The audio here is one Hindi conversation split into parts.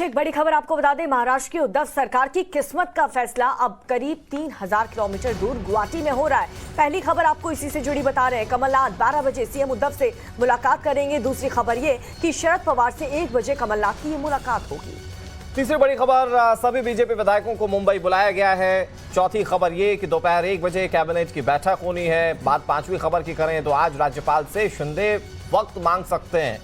एक बड़ी खबर आपको बता दें, महाराष्ट्र की उद्धव सरकार की किस्मत का फैसला अब करीब 3000 किलोमीटर दूर गुवाहाटी में हो रहा है। पहली खबर आपको इसी से जुड़ी बता रहे हैं। कमलनाथ 12 बजे सीएम उद्धव से मुलाकात करेंगे। दूसरी खबर ये कि शरद पवार से 1 बजे कमलनाथ की ये मुलाकात होगी। तीसरी बड़ी खबर, सभी बीजेपी विधायकों को मुंबई बुलाया गया है। चौथी खबर ये कि दोपहर 1 बजे कैबिनेट की बैठक होनी है। बात पांचवी खबर की करें तो आज राज्यपाल से शिंदे वक्त मांग सकते हैं।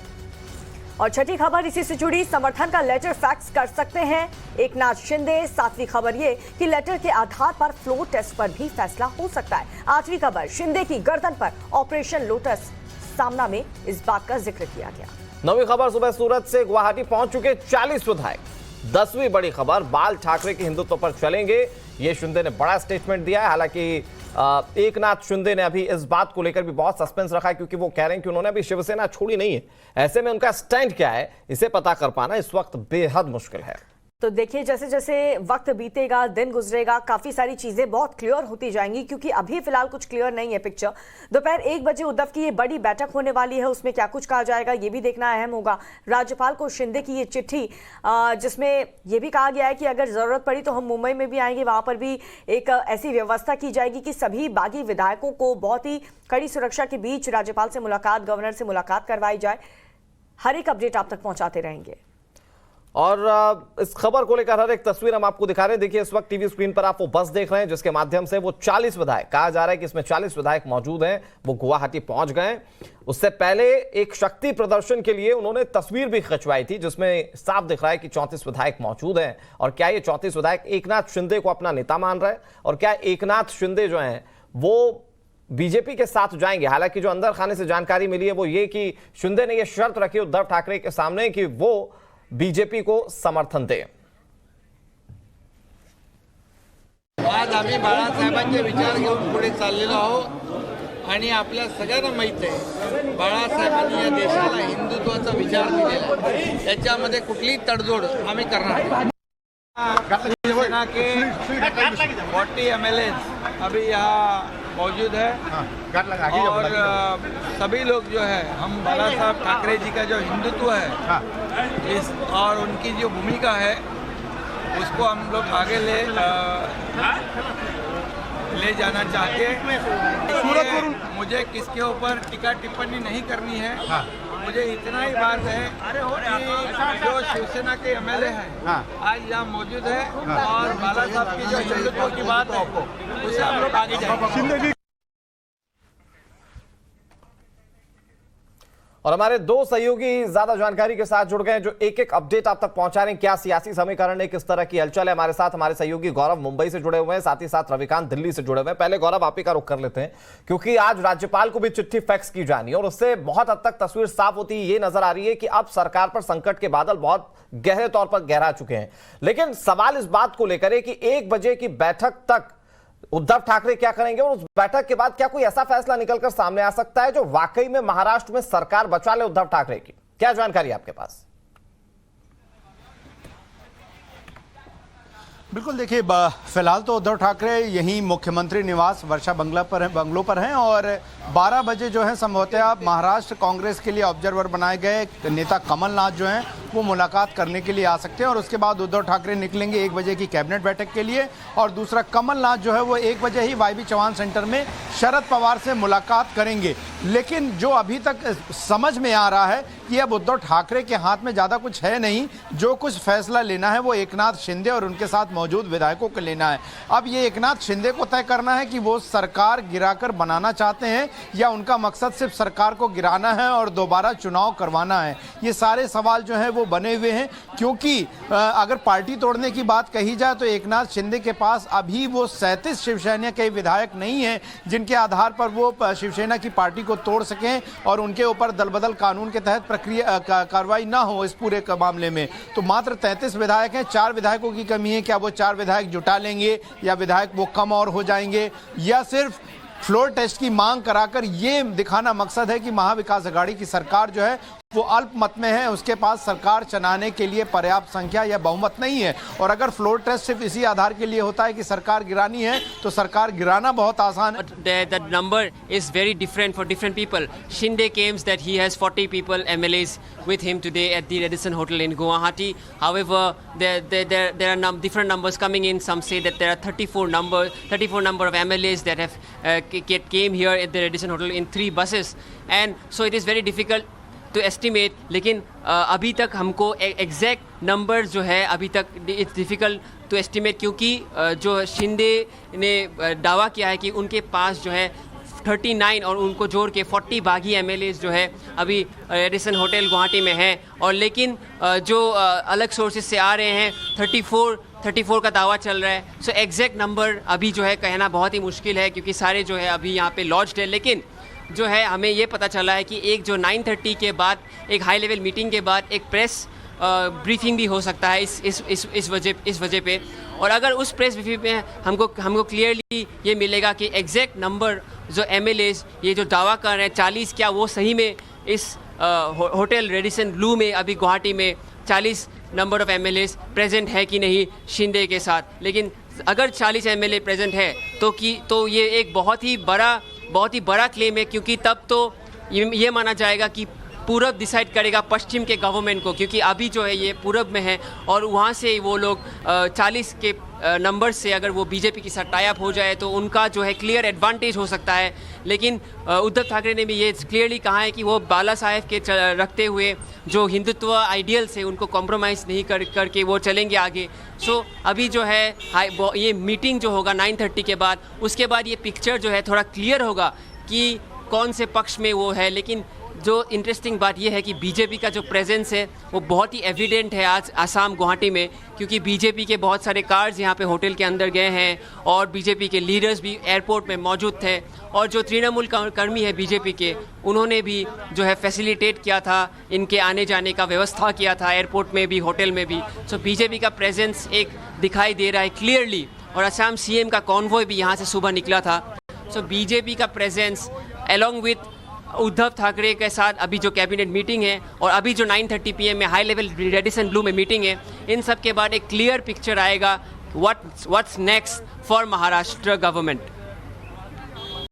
और छठी खबर इसी से जुड़ी, समर्थन का लेटर फैक्स कर सकते हैं एकनाथ शिंदे। सातवीं खबर ये कि लेटर के आधार पर फ्लोर टेस्ट पर भी फैसला हो सकता है। आठवीं खबर, शिंदे की गर्दन पर ऑपरेशन लोटस, सामना में इस बात का जिक्र किया गया। नौवीं खबर, सुबह सूरत से गुवाहाटी पहुंच चुके 40 विधायक। 10वीं बड़ी खबर, बाल ठाकरे के हिंदुत्व पर चलेंगे, ये शिंदे ने बड़ा स्टेटमेंट दिया है। हालांकि एकनाथ शिंदे ने अभी इस बात को लेकर भी बहुत सस्पेंस रखा है, क्योंकि वो कह रहे हैं कि उन्होंने अभी शिवसेना छोड़ी नहीं है। ऐसे में उनका स्टैंड क्या है, इसे पता कर पाना इस वक्त बेहद मुश्किल है। तो देखिए, जैसे जैसे वक्त बीतेगा, दिन गुजरेगा, काफी सारी चीजें बहुत क्लियर होती जाएंगी, क्योंकि अभी फिलहाल कुछ क्लियर नहीं है पिक्चर। दोपहर 1 बजे उद्धव की ये बड़ी बैठक होने वाली है, उसमें क्या कुछ कहा जाएगा ये भी देखना अहम होगा। राज्यपाल को शिंदे की ये चिट्ठी, जिसमें यह भी कहा गया है कि अगर जरूरत पड़ी तो हम मुंबई में भी आएंगे, वहां पर भी एक ऐसी व्यवस्था की जाएगी कि सभी बागी विधायकों को बहुत ही कड़ी सुरक्षा के बीच राज्यपाल से मुलाकात, गवर्नर से मुलाकात करवाई जाए। हर एक अपडेट आप तक पहुंचाते रहेंगे। और इस खबर को लेकर हर एक तस्वीर हम आपको दिखा रहे हैं। देखिए, इस वक्त टीवी स्क्रीन पर आप वो बस देख रहे हैं जिसके माध्यम से वो 40 विधायक, कहा जा रहा है कि इसमें 40 विधायक मौजूद हैं, वो गुवाहाटी पहुंच गए। उससे पहले एक शक्ति प्रदर्शन के लिए उन्होंने तस्वीर भी खिंचवाई थी, जिसमें साफ दिख रहा है कि 34 विधायक मौजूद हैं। और क्या ये 34 विधायक एकनाथ शिंदे को अपना नेता मान रहे हैं, और क्या एकनाथ शिंदे जो हैं वो बीजेपी के साथ जाएंगे? हालांकि जो अंदर खाने से जानकारी मिली है वो ये कि शिंदे ने यह शर्त रखी उद्धव ठाकरे के सामने कि वो बीजेपी को समर्थन दे। आज आम्ही बाळासाहेबांचे विचार घेऊन पुढे चाललेलो आहोत आणि आपल्या सगळ्यांना माहित आहे बाळासाहेबांनी या देशाला हिंदुत्वाचा विचार दिलेला आहे, त्याच्यामध्ये कुठलीही तडजोड आम्ही करणार नाही। सेना के 40 MLA अभी यहाँ मौजूद है और सभी लोग जो है, हम बाला साहब ठाकरे जी का जो हिंदुत्व है इस और उनकी जो भूमिका है उसको हम लोग आगे ले जाना चाहते हैं। मुझे किसके ऊपर टीका टिप्पणी नहीं करनी है। मुझे इतना ही बात है कि जो शिवसेना के MLA हैं आज यहाँ मौजूद है और बाला साहब की जो हिंदुत्व की बात है उसे हम लोग आगे जाएंगे। और हमारे दो सहयोगी ज्यादा जानकारी के साथ जुड़ गए, जो एक एक अपडेट आप तक पहुंचा रहे हैं। क्या सियासी समीकरण है, किस तरह की हलचल है। हमारे साथ हमारे सहयोगी गौरव मुंबई से जुड़े हुए हैं, साथ ही साथ रविकांत दिल्ली से जुड़े हुए हैं। पहले गौरव, आप ही का रुख कर लेते हैं, क्योंकि आज राज्यपाल को भी चिट्ठी फैक्स की जानी है और उससे बहुत हद तक तस्वीर साफ होती ये नजर आ रही है कि अब सरकार पर संकट के बादल बहुत गहरे तौर पर गहरा चुके हैं। लेकिन सवाल इस बात को लेकर है कि 1 बजे की बैठक तक उद्धव ठाकरे क्या करेंगे, और उस बैठक के बाद क्या कोई ऐसा फैसला निकलकर सामने आ सकता है जो वाकई में महाराष्ट्र में सरकार बचा ले उद्धव ठाकरे की? क्या जानकारी आपके पास? बिल्कुल, देखिए, फिलहाल तो उद्धव ठाकरे यहीं मुख्यमंत्री निवास वर्षा बंगलों पर हैं और 12 बजे जो है संभवतः महाराष्ट्र कांग्रेस के लिए ऑब्जर्वर बनाए गए नेता कमलनाथ जो हैं वो मुलाकात करने के लिए आ सकते हैं। और उसके बाद उद्धव ठाकरे निकलेंगे 1 बजे की कैबिनेट बैठक के लिए, और दूसरा कमलनाथ जो है वो 1 बजे ही वाईबी चौहान सेंटर में शरद पवार से मुलाकात करेंगे। लेकिन जो अभी तक समझ में आ रहा है कि अब उद्धव ठाकरे के हाथ में ज़्यादा कुछ है नहीं, जो कुछ फैसला लेना है वो एकनाथ शिंदे और उनके साथ मौजूद विधायकों को लेना है। अब ये एकनाथ शिंदे को तय करना है कि वो सरकार गिराकर बनाना चाहते हैं या उनका मकसद सिर्फ सरकार को गिराना है और दोबारा चुनाव करवाना है। ये सारे सवाल जो हैं वो बने हुए हैं, क्योंकि अगर पार्टी तोड़ने की बात कही जाए तो एकनाथ शिंदे के पास अभी वो 37 शिवसेना के विधायक नहीं हैं जिनके आधार पर वो शिवसेना की पार्टी को तोड़ सकें और उनके ऊपर दलबदल कानून के तहत प्रक्रिया कार्रवाई ना हो इस पूरे मामले में। तो मात्र 33 विधायक हैं, 4 विधायकों की कमी है। क्या वो 4 विधायक जुटा लेंगे या विधायक वो कम और हो जाएंगे, या सिर्फ फ्लोर टेस्ट की मांग कराकर ये दिखाना मकसद है कि महाविकास अघाड़ी की सरकार जो है वो अल्प मत में है, उसके पास सरकार चलाने के लिए पर्याप्त संख्या या बहुमत नहीं है। और अगर फ्लोर टेस्ट सिर्फ इसी आधार के लिए होता है कि सरकार गिरानी है, तो सरकार गिराना बहुत आसान है। The number is very different for different people. Shinde claims that he has 40 people, MLAs, with him today at the Radisson Hotel in Guwahati. However, there are different numbers coming in. Some say that there are 34 number of MLAs that have came here at the Radisson Hotel in 3 buses, and so it is very difficult to estimate. लेकिन अभी तक हमको एग्जैक्ट नंबर जो है अभी तक इट्स डिफ़िकल्ट टू एस्टिमेट, क्योंकि जो शिंदे ने दावा किया है कि उनके पास जो है 39 और उनको जोड़ के 40 बागी एमएलएज जो है अभी रेडिसन होटल गुवाहाटी में हैं, और लेकिन जो अलग सोर्सेज से आ रहे हैं 34 का दावा चल रहा है। सो एग्जैक्ट नंबर अभी जो है कहना बहुत ही मुश्किल है, क्योंकि सारे जो है अभी यहाँ पे लॉज्ड है। लेकिन जो है हमें ये पता चला है कि एक जो 9:30 के बाद एक हाई लेवल मीटिंग के बाद एक प्रेस ब्रीफिंग भी हो सकता है इस वजह पे, और अगर उस प्रेस ब्रीफिंग में हमको क्लियरली ये मिलेगा कि एग्जैक्ट नंबर जो एमएलएज ये जो दावा कर रहे हैं 40, क्या वो सही में इस होटल रेडिसन ब्लू में अभी गुवाहाटी में 40 नंबर ऑफ एमएलएज प्रेजेंट है कि नहीं शिंदे के साथ। लेकिन अगर 40 एमएलए प्रेजेंट है तो ये एक बहुत ही बड़ा क्लेम है, क्योंकि तब तो ये माना जाएगा कि पूरब डिसाइड करेगा पश्चिम के गवर्नमेंट को, क्योंकि अभी जो है ये पूरब में है और वहाँ से वो लोग 40 के नंबर से अगर वो बीजेपी के साथ टाई अप हो जाए तो उनका जो है क्लियर एडवांटेज हो सकता है। लेकिन उद्धव ठाकरे ने भी ये क्लियरली कहा है कि वो बाला साहेब के रखते हुए जो हिंदुत्व आइडियल्स है उनको कॉम्प्रोमाइज़ नहीं करके वो चलेंगे आगे। सो अभी जो है ये मीटिंग जो होगा 9:30 के बाद, उसके बाद ये पिक्चर जो है थोड़ा क्लियर होगा कि कौन से पक्ष में वो है। लेकिन जो इंटरेस्टिंग बात यह है कि बीजेपी का जो प्रेजेंस है वो बहुत ही एविडेंट है आज आसाम गुवाहाटी में, क्योंकि बीजेपी के बहुत सारे कार्स यहाँ पे होटल के अंदर गए हैं और बीजेपी के लीडर्स भी एयरपोर्ट में मौजूद थे, और जो तृणमूल कर्मी है बीजेपी के उन्होंने भी जो है फैसिलिटेट किया था, इनके आने जाने का व्यवस्था किया था एयरपोर्ट में भी होटल में भी। सो बीजेपी का प्रेजेंस एक दिखाई दे रहा है क्लियरली, और असम सीएम का कॉन्वॉय भी यहाँ से सुबह निकला था। सो बीजेपी का presence along with Uddhav Thackeray के साथ अभी जो कैबिनेट मीटिंग है और अभी जो 9:30 PM में हाई लेवल रेडिसन ब्लू में मीटिंग है, इन सब के बाद एक क्लियर पिक्चर आएगा what's next for Maharashtra government.